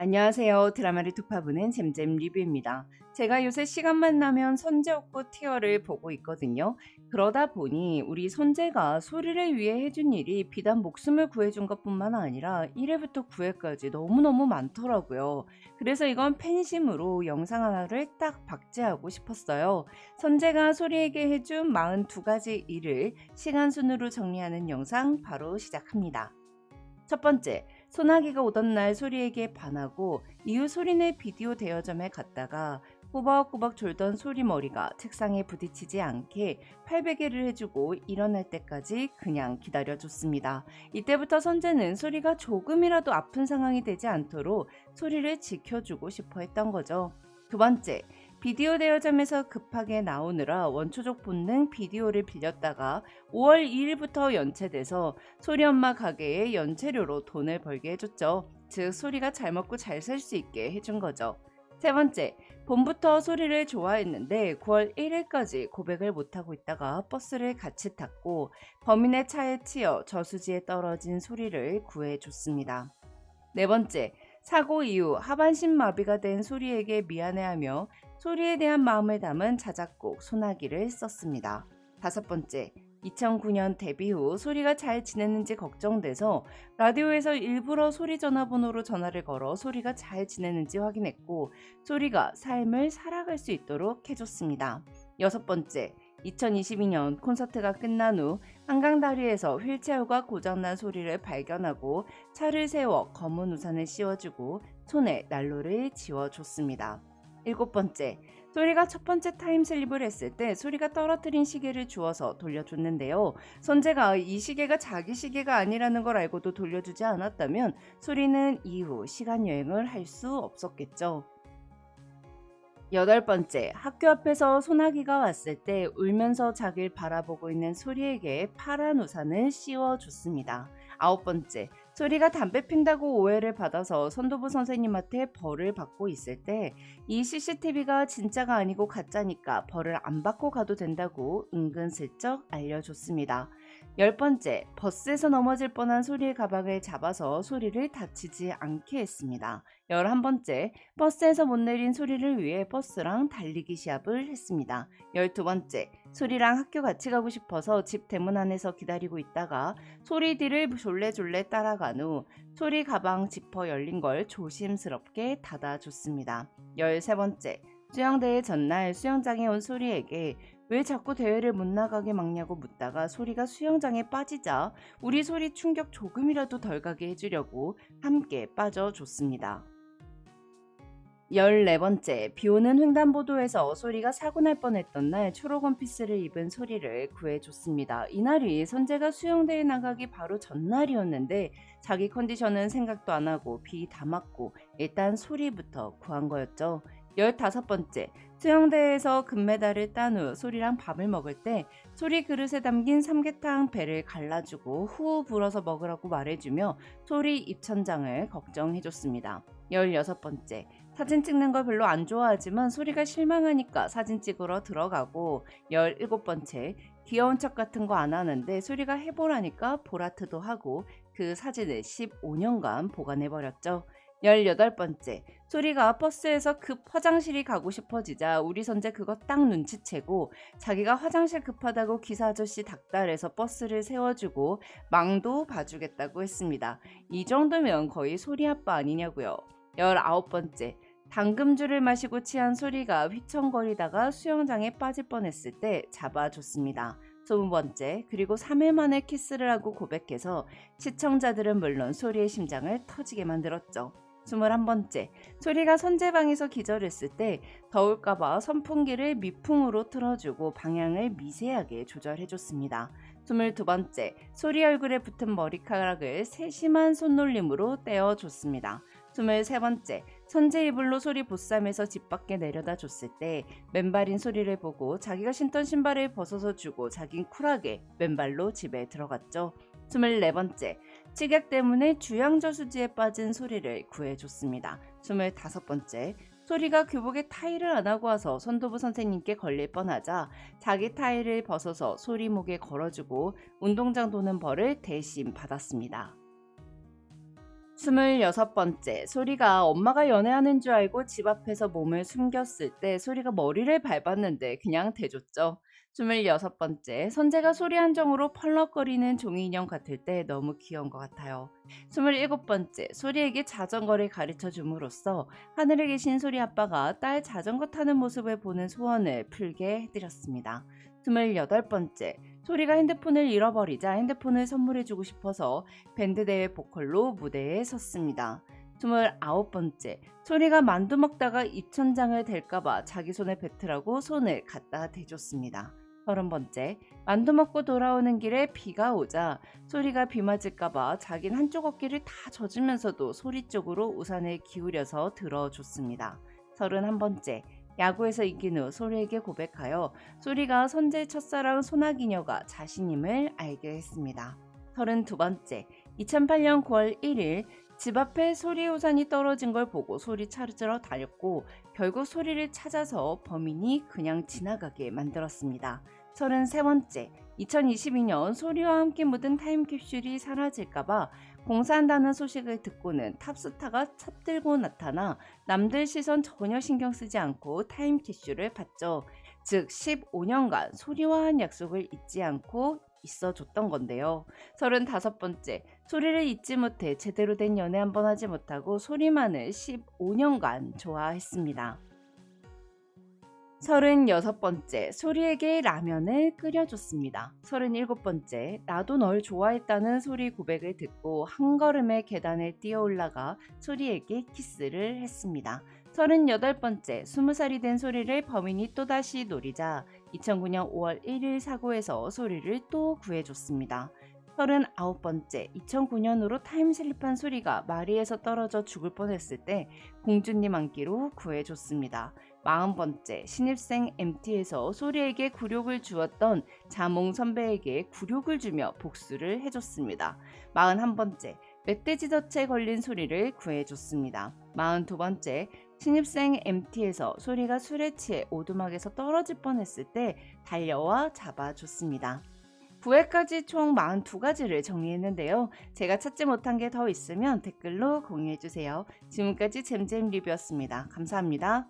안녕하세요. 드라마를 두 파보는 잼잼 리뷰입니다. 제가 요새 시간만 나면 선제옥고 티어를 보고 있거든요. 그러다 보니 우리 선제가 소리를 위해 해준 일이 비단 목숨을 구해준 것뿐만 아니라 1회부터 9회까지 너무너무 많더라고요. 그래서 이건 팬심으로 영상 하나를 딱 박제하고 싶었어요. 선제가 소리에게 해준 42가지 일을 시간 순으로 정리하는 영상 바로 시작합니다. 첫 번째, 소나기가 오던 날 소리에게 반하고 이후 소리네 비디오 대여점에 갔다가 꾸벅꾸벅 졸던 소리 머리가 책상에 부딪히지 않게 팔베개를 해주고 일어날 때까지 그냥 기다려줬습니다. 이때부터 선재는 소리가 조금이라도 아픈 상황이 되지 않도록 소리를 지켜주고 싶어 했던 거죠. 두 번째, 비디오 대여점에서 급하게 나오느라 원초적 본능 비디오를 빌렸다가 5월 2일부터 연체돼서 소리 엄마 가게에 연체료로 돈을 벌게 해줬죠. 즉 소리가 잘 먹고 잘 살 수 있게 해준 거죠. 세 번째, 봄부터 소리를 좋아했는데 9월 1일까지 고백을 못하고 있다가 버스를 같이 탔고 범인의 차에 치여 저수지에 떨어진 소리를 구해줬습니다. 네 번째, 사고 이후 하반신 마비가 된 소리에게 미안해하며 소리에 대한 마음을 담은 자작곡 소나기를 썼습니다. 다섯 번째, 2009년 데뷔 후 소리가 잘 지내는지 걱정돼서 라디오에서 일부러 소리 전화번호로 전화를 걸어 소리가 잘 지내는지 확인했고 소리가 삶을 살아갈 수 있도록 해줬습니다. 여섯 번째, 2022년 콘서트가 끝난 후 한강다리에서 휠체어가 고장난 소리를 발견하고 차를 세워 검은 우산을 씌워주고 손에 난로를 지워줬습니다. 일곱 번째, 소리가 첫 번째 타임슬립을 했을 때 소리가 떨어뜨린 시계를 주워서 돌려줬는데요. 선재가 이 시계가 자기 시계가 아니라는 걸 알고도 돌려주지 않았다면 소리는 이후 시간여행을 할 수 없었겠죠. 여덟 번째, 학교 앞에서 소나기가 왔을 때 울면서 자기를 바라보고 있는 소리에게 파란 우산을 씌워줬습니다. 아홉 번째, 소리가 담배 핀다고 오해를 받아서 선도부 선생님한테 벌을 받고 있을 때 이 CCTV가 진짜가 아니고 가짜니까 벌을 안 받고 가도 된다고 은근슬쩍 알려줬습니다. 열 번째, 버스에서 넘어질 뻔한 소리의 가방을 잡아서 소리를 다치지 않게 했습니다. 11번째, 버스에서 못 내린 소리를 위해 버스랑 달리기 시합을 했습니다. 12번째, 소리랑 학교 같이 가고 싶어서 집 대문 안에서 기다리고 있다가 소리 뒤를 졸래졸래 따라간 후 소리 가방 지퍼 열린 걸 조심스럽게 닫아줬습니다. 13번째, 수영대회 전날 수영장에 온 소리에게 왜 자꾸 대회를 못 나가게 막냐고 묻다가 소리가 수영장에 빠지자 우리 소리 충격 조금이라도 덜 가게 해주려고 함께 빠져줬습니다. 14번째, 비오는 횡단보도에서 소리가 사고 날 뻔했던 날 초록 원피스를 입은 소리를 구해줬습니다. 이날이 선재가 수영대회 나가기 바로 전날이었는데 자기 컨디션은 생각도 안 하고 비 다 맞고 일단 소리부터 구한 거였죠. 15번째, 수영대회에서 금메달을 딴 후 소리랑 밥을 먹을 때 소리 그릇에 담긴 삼계탕 배를 갈라주고 후 불어서 먹으라고 말해주며 소리 입천장을 걱정해줬습니다. 16번째, 사진 찍는 걸 별로 안 좋아하지만 소리가 실망하니까 사진 찍으러 들어가고 17번째, 귀여운 척 같은 거 안 하는데 소리가 해보라니까 보라트도 하고 그 사진을 15년간 보관해버렸죠. 18번째, 소리가 버스에서 급 화장실이 가고 싶어지자 우리 선재 그거 딱 눈치채고 자기가 화장실 급하다고 기사 아저씨 닥달해서 버스를 세워주고 망도 봐주겠다고 했습니다. 이 정도면 거의 소리 아빠 아니냐고요. 19번째, 당금주를 마시고 취한 소리가 휘청거리다가 수영장에 빠질 뻔했을 때 잡아줬습니다. 20번째, 그리고 3일 만에 키스를 하고 고백해서 시청자들은 물론 소리의 심장을 터지게 만들었죠. 21번째, 소리가 선제방에서 기절했을 때 더울까봐 선풍기를 미풍으로 틀어주고 방향을 미세하게 조절해줬습니다. 22번째, 소리 얼굴에 붙은 머리카락을 세심한 손놀림으로 떼어줬습니다. 23번째, 선제 이불로 소리 보쌈에서 집 밖에 내려다 줬을 때 맨발인 소리를 보고 자기가 신던 신발을 벗어서 주고 자긴 쿨하게 맨발로 집에 들어갔죠. 24번째, 식약 때문에 주양저수지에 빠진 소리를 구해줬습니다. 25번째, 소리가 교복에 타이를 안 하고 와서 선도부 선생님께 걸릴 뻔하자 자기 타이를 벗어서 소리 목에 걸어주고 운동장 도는 벌을 대신 받았습니다. 26번째, 소리가 엄마가 연애하는 줄 알고 집 앞에서 몸을 숨겼을 때 소리가 머리를 밟았는데 그냥 대줬죠. 26번째, 선재가 소리 한정으로 펄럭거리는 종이 인형 같을 때 너무 귀여운 것 같아요. 27번째, 소리에게 자전거를 가르쳐 줌으로써 하늘에 계신 소리 아빠가 딸 자전거 타는 모습을 보는 소원을 풀게 해드렸습니다. 28번째, 소리가 핸드폰을 잃어버리자 핸드폰을 선물해주고 싶어서 밴드대회 보컬로 무대에 섰습니다. 29번째, 소리가 만두 먹다가 입천장을 댈까봐 자기 손에 뱉으라고 손을 갖다 대줬습니다. 30번째, 만두 먹고 돌아오는 길에 비가 오자 소리가 비 맞을까봐 자긴 한쪽 어깨를 다 젖으면서도 소리 쪽으로 우산을 기울여서 들어줬습니다. 31번째, 야구에서 이긴 후 소리에게 고백하여 소리가 선재의 첫사랑 소나기녀가 자신임을 알게 했습니다. 32번째, 2008년 9월 1일 집 앞에 소리 우산이 떨어진 걸 보고 소리 찾으러 다녔고 결국 소리를 찾아서 범인이 그냥 지나가게 만들었습니다. 33번째, 2022년 소리와 함께 묻은 타임캡슐이 사라질까봐 공사한다는 소식을 듣고는 탑스타가 차 들고 나타나 남들 시선 전혀 신경 쓰지 않고 타임캡슐을 받죠. 즉 15년간 소리와 한 약속을 잊지 않고 있어줬던 건데요. 35번째, 소리를 잊지 못해 제대로 된 연애 한번 하지 못하고 소리만을 15년간 좋아했습니다. 36번째, 소리에게 라면을 끓여줬습니다. 37번째, 나도 널 좋아했다는 소리 고백을 듣고 한 걸음에 계단을 뛰어 올라가 소리에게 키스를 했습니다. 38번째, 20살이 된 소리를 범인이 또다시 노리자 2009년 5월 1일 사고에서 소리를 또 구해줬습니다. 39번째, 2009년으로 타임슬립한 소리가 마리에서 떨어져 죽을 뻔했을 때 공주님 안기로 구해줬습니다. 40번째, 신입생 MT에서 소리에게 굴욕을 주었던 자몽 선배에게 굴욕을 주며 복수를 해줬습니다. 41번째, 멧돼지 덫에 걸린 소리를 구해줬습니다. 42번째, 신입생 MT에서 소리가 술에 취해 오두막에서 떨어질 뻔했을 때 달려와 잡아줬습니다. 9회까지 총 42가지를 정리했는데요. 제가 찾지 못한 게 더 있으면 댓글로 공유해주세요. 지금까지 잼잼 리뷰였습니다. 감사합니다.